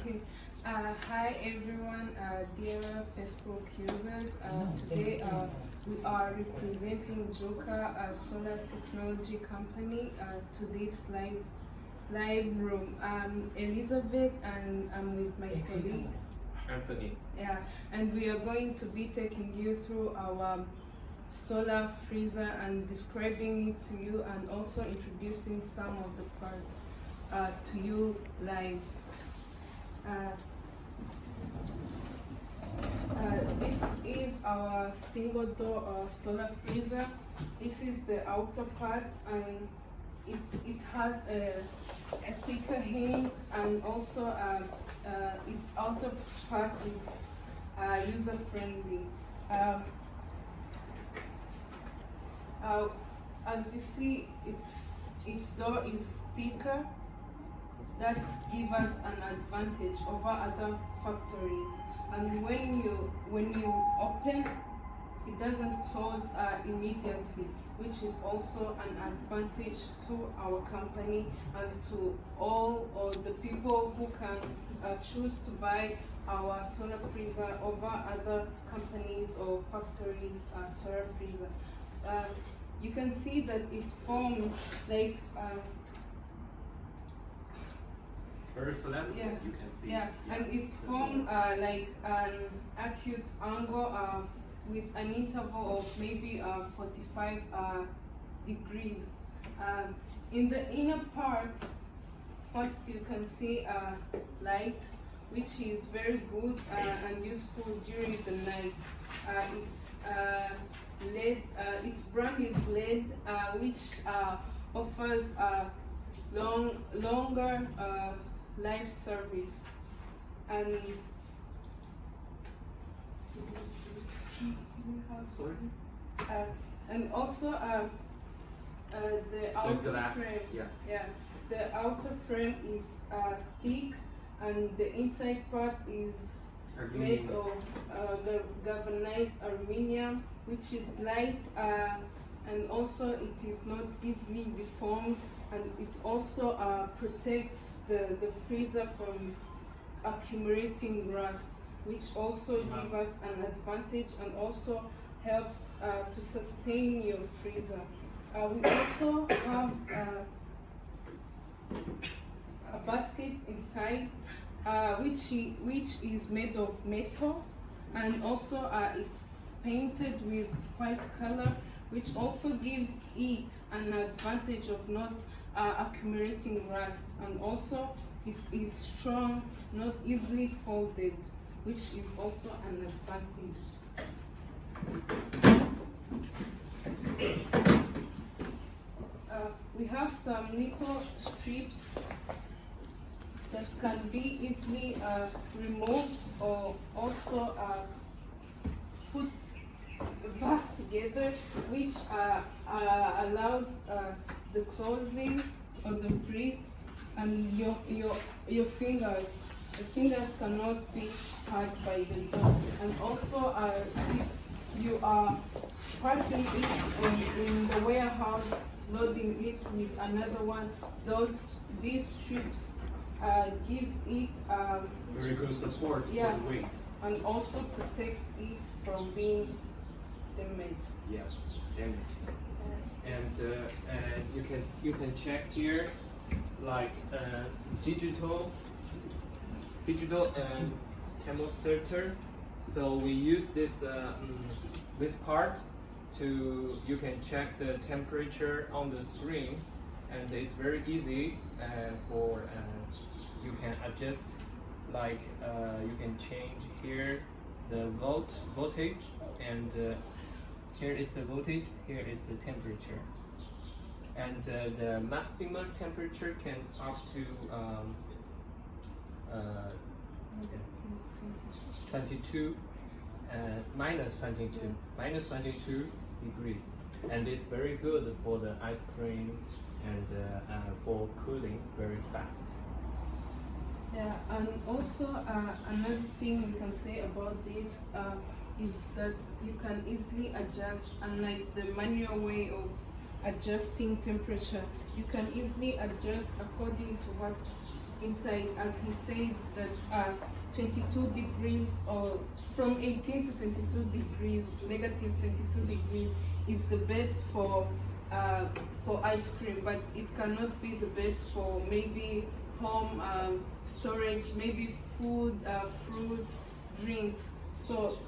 Okay. Hi everyone, dear Facebook users. Today we are representing Joka Solar Technology Company to this live room. I'm Elizabeth and I'm with my colleague Anthony. Yeah, and we are going to be taking you through our solar freezer and describing it to you, and also introducing some of the parts to you live. This is our single door solar freezer. This is the outer part, and it has a thicker hinge, and also its outer part is user friendly. As you see, its door is thicker. That gives us an advantage over other factories. And when you open, it doesn't close immediately, which is also an advantage to our company and to all the people who can choose to buy our solar freezer over other companies or factories solar freezer. You can see that it formed like Very flexible, yeah, you can see. yeah, and it formed like an acute angle with an interval of maybe 45 degrees. In the inner part, first you can see light, which is very good and useful during the night. It's LED. Its brand is LED, which offers longer life service. And and also the outer glass frame. yeah. The outer frame is thick, and the inside part is made of galvanized aluminium, which is light, and also it is not easily deformed, and it also protects the freezer from accumulating rust, which also gives us an advantage and also helps to sustain your freezer. We also have a basket inside, which is made of metal, and also it's painted with white color, which also gives it an advantage of not accumulating rust, and also it is strong, not easily folded, which is also an advantage. We have some little strips that can be easily removed or also put back together, which allows the closing of the fridge, and your fingers. The fingers cannot be hurt by the door. And also, if you are parking it in the warehouse, loading it with another one, these strips gives it very good support for the weight. And also protects it from being damaged. Yes, damaged. And you can check here, like digital and thermostator. So we use this part to, you can check the temperature on the screen, and it's very easy for you can adjust, like you can change here the voltage, and here is the voltage, here is the temperature, and the maximum temperature can up to 22 minus 22 degrees, and it's very good for the ice cream and for cooling very fast. Yeah, and also another thing we can say about this is that you can easily adjust, unlike the manual way of adjusting temperature. You can easily adjust according to what's inside, as he said that 22 degrees or from 18 to 22 degrees, negative 22 degrees is the best for ice cream, but it cannot be the best for maybe home storage, maybe food, fruits, drinks. So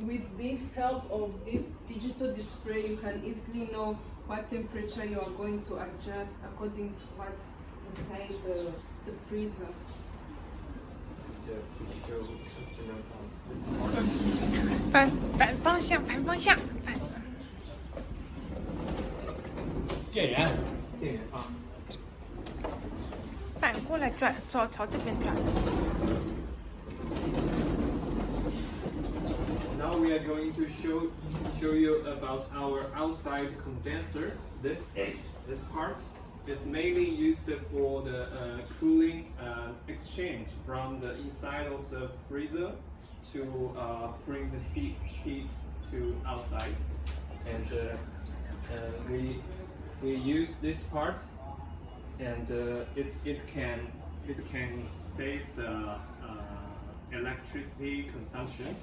with this help of this digital display, you can easily know what temperature you are going to adjust according to what's inside the freezer. To show customer this part. 反方向，反方向，反。电源啊。反过来转，朝这边转。Now we are going to show you about our outside condenser. This part is mainly used for the cooling exchange from the inside of the freezer to bring the heat to outside, and we use this part, and it can save the electricity consumption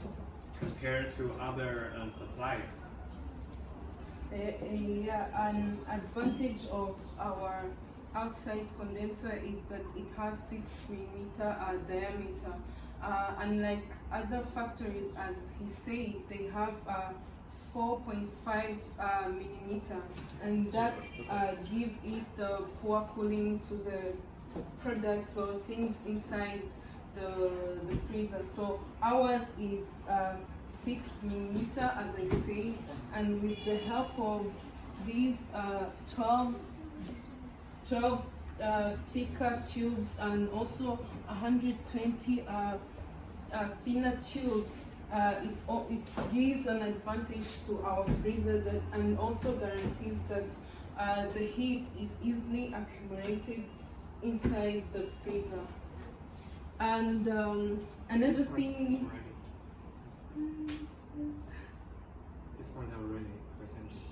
compared to other supplier. An advantage of our outside condenser is that it has 6 millimeter diameter. Unlike other factories, as he said, they have 4.5 millimeter, and that give it the poor cooling to the products or things inside the freezer. So ours is 6 millimeter, as I say, and with the help of these 12 thicker tubes and also 120 thinner tubes, it gives an advantage to our freezer that, and also guarantees that the heat is easily accumulated inside the freezer. And another thing. This one already presented.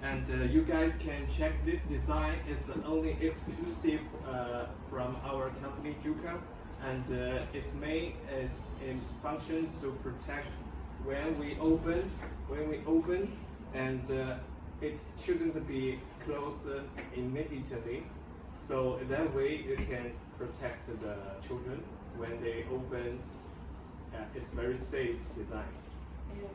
And you guys can check this design. It's only exclusive from our company Juka, and its main functions to protect when we open, and it shouldn't be closed immediately. So that way you can protect the children when they open. It's very safe design.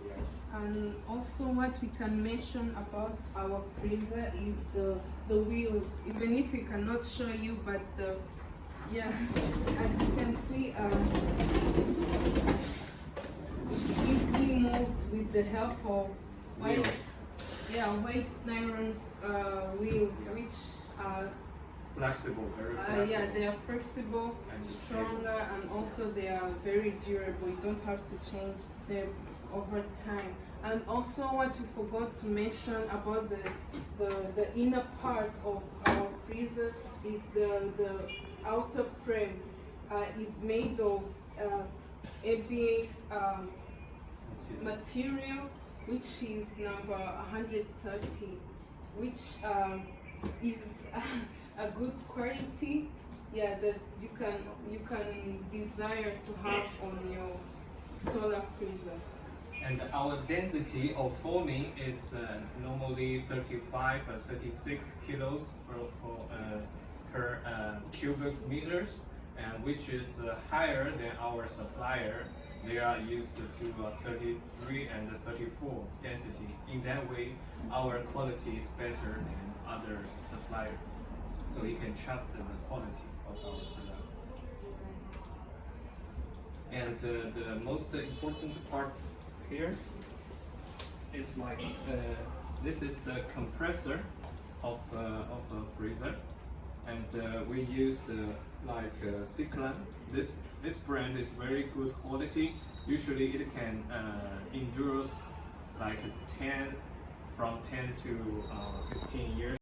Yes. And also what we can mention about our freezer is the wheels. Even if we cannot show you, but yeah, as you can see, it's easily moved with the help of white nylon wheels, which are flexible, very flexible. yeah, they are flexible, And stronger, and also they are very durable. You don't have to change them over time. And also what we forgot to mention about the inner part of our freezer is the outer frame is made of ABS material, which is number 130, which is a good quality, yeah, that you can desire to have on your solar freezer. And our density of foaming is normally 35 or 36 kilos per cubic meters, and which is higher than our supplier. They are used to 33 and 34 density. In that way, our quality is better than other suppliers. So you can trust the quality of our products. And the most important part here is like this is the compressor of a freezer, and we use like Cyclone. This brand is very good quality. Usually it can endure like from 10 to 15 years.